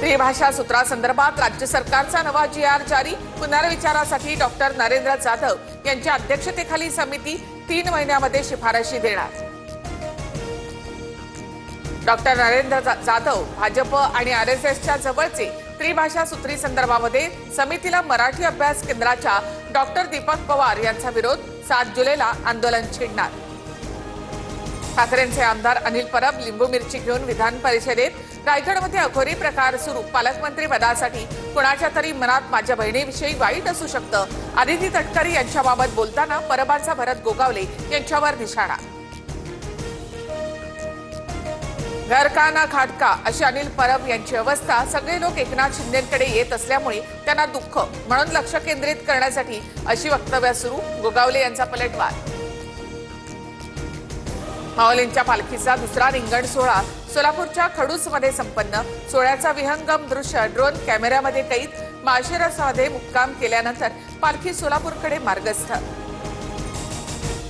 त्रिभाषा सूत्रासंदर्भात राज्य सरकारचा नवा जी.आर. जारी. पुनर्विचारासाठी डॉक्टर नरेंद्र जाधव यांच्या अध्यक्षतेखाली समिती 3 महिन्यामध्ये शिफारशी देणार. डॉक्टर नरेंद्र जाधव भाजप आणि आरएसएसच्या जवळचे. त्रिभाषा सूत्री संदर्भामध्ये समितीला मराठी अभ्यास केंद्राच्या डॉक्टर दीपक पवार यांचा विरोध. 7 जुलैला आंदोलन छेडणार. ठाकरेंचे आमदार अनिल परब लिंबू मिरची घेऊन विधान परिषदेत. रायगडमध्ये अघोरी प्रकार सुरू. पालकमंत्री पदासाठी कुणाच्या तरी मनात माझ्या बहिणीविषयी वाईट असू शकतं. आदिती तटकरे यांच्याबाबत बोलताना परबांचा भरत गोगावले यांच्यावर निशाणा. घर का ना खाटका अशी अनिल परब यांची अवस्था. सगळे लोक एकनाथ शिंदेकडे येत असल्यामुळे त्यांना दुःख, म्हणून लक्ष केंद्रित करण्यासाठी अशी वक्तव्य सुरू. गोगावले यांचा पलटवार. माऊलींच्या पालखीचा दुसरा रिंगण सोहळा सोलापूरच्या खडूसमध्ये संपन्न. सोहळ्याचा विहंगम दृश्य ड्रोन कॅमेऱ्यामध्ये कैद. माळशिरसमध्ये मुक्काम केल्यानंतर पालखी सोलापूरकडे मार्गस्थ.